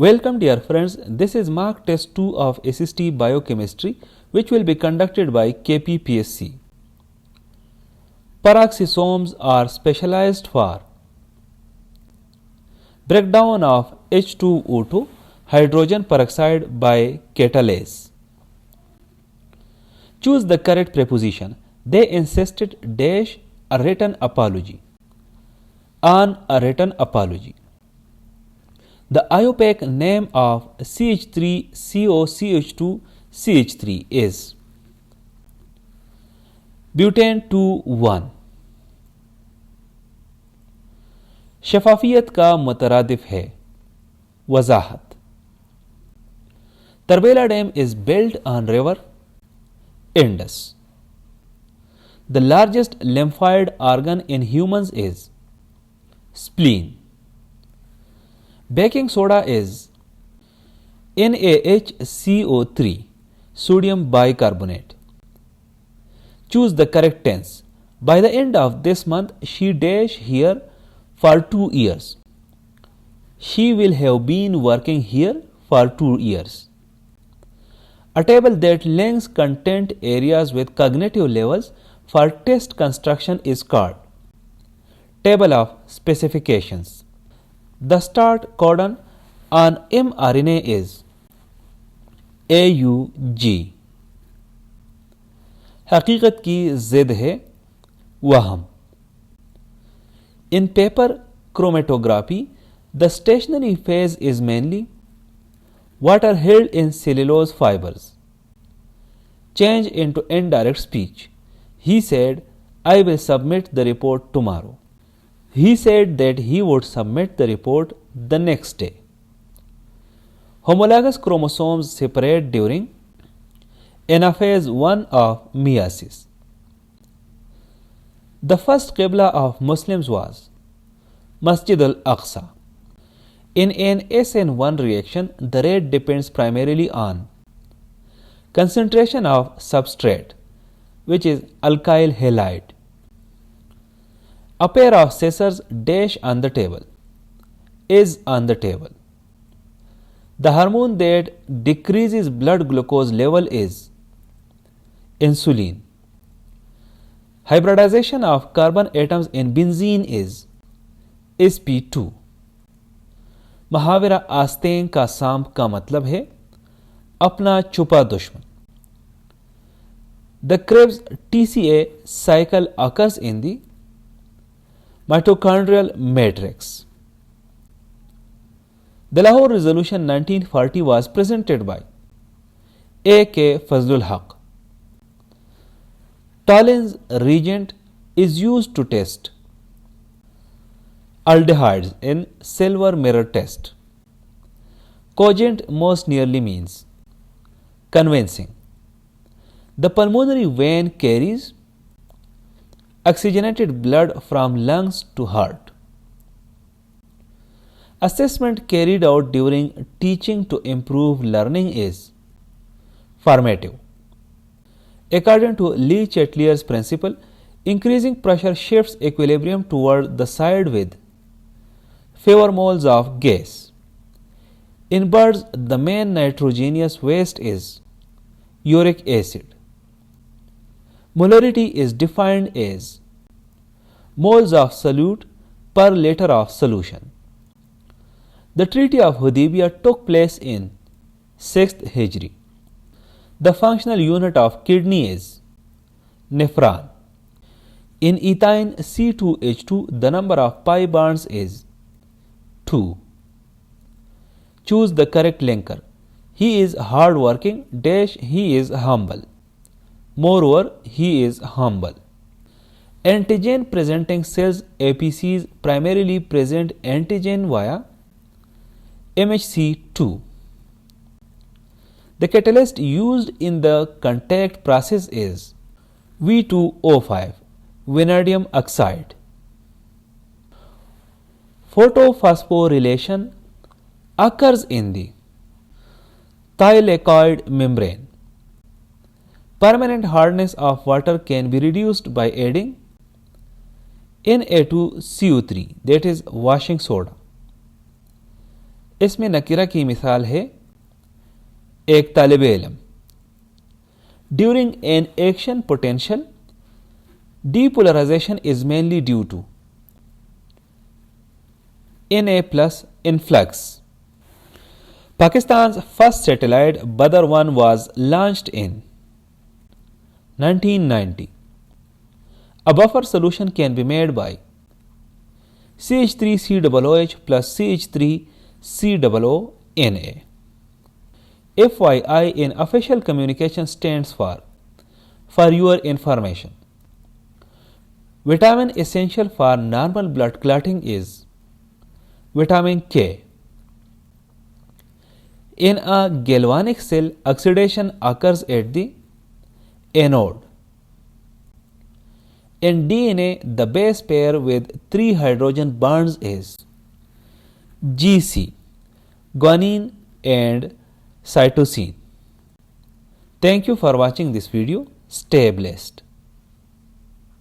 Welcome dear friends, this is Mark Test 2 of SST Biochemistry which will be conducted by KPPSC. Peroxisomes are specialized for breakdown of H2O2 hydrogen peroxide by catalase. Choose the correct preposition. They insisted dash a written apology. On a written apology. The IUPAC name of CH3COCH2CH3 is butane 2,1. शफाफियत का मुतरादिफ है वजाहत. Tarbela dam is built on river Indus. The largest lymphoid organ in humans is spleen. Baking soda is NaHCO3 sodium bicarbonate. Choose the correct tense. By the end of this month, she dash here for 2 years. She will have been working here for 2 years. A table that links content areas with cognitive levels for test construction is called Table of Specifications. The start codon on mRNA is AUG. हकीकत की जिद है वहम. In paper chromatography, the stationary phase is mainly water held in cellulose fibers. Change into indirect speech. He said, I will submit the report tomorrow. He said that he would submit the report the next day. Homologous chromosomes separate during anaphase 1 of meiosis. The first Qibla of Muslims was Masjid al-Aqsa. In an SN1 reaction, the rate depends primarily on concentration of substrate, which is alkyl halide. A pair of scissors dash on the table is on the table. The hormone that decreases blood glucose level is insulin. Hybridization of carbon atoms in benzene is sp2. महावरा आस्तें का सांप का मतलब है अपना छुपा दुश्मन. The Krebs TCA cycle occurs in the mitochondrial matrix. The Lahore Resolution 1940 was presented by A.K. Fazlul Haq. Tollens reagent is used to test aldehydes in silver mirror test. Cogent most nearly means convincing. The pulmonary vein carries oxygenated blood from lungs to heart. Assessment carried out during teaching to improve learning is formative. According to Lee Chetlier's principle, increasing pressure shifts equilibrium toward the side with fewer moles of gas. In birds, the main nitrogenous waste is uric acid. Molarity is defined as moles of solute per liter of solution. The Treaty of Hudaybiyah took place in 6th Hijri. The functional unit of kidney is nephron. In ethine C2H2, the number of pi bonds is 2. Choose the correct linker. He is hard-working dash he is humble. Moreover, he is humble. Antigen presenting cells APCs primarily present antigen via MHC2. The catalyst used in the contact process is V2O5, vanadium oxide. Photophosphorylation occurs in the thylakoid membrane. Permanent hardness of water can be reduced by adding Na2CO3, that is washing soda. इसमें नकीरा की मिसाल है एक तालिब इल्म। During an action potential depolarization is mainly due to Na plus influx. Pakistan's first satellite Badr 1 was launched in 1990. A buffer solution can be made by CH3COOH plus CH3COONA. FYI in official communication stands for your information. Vitamin essential for normal blood clotting is vitamin K. In a galvanic cell, oxidation occurs at the anode. In DNA, the base pair with 3 hydrogen bonds is GC, guanine and cytosine. Thank you for watching this video. Stay blessed.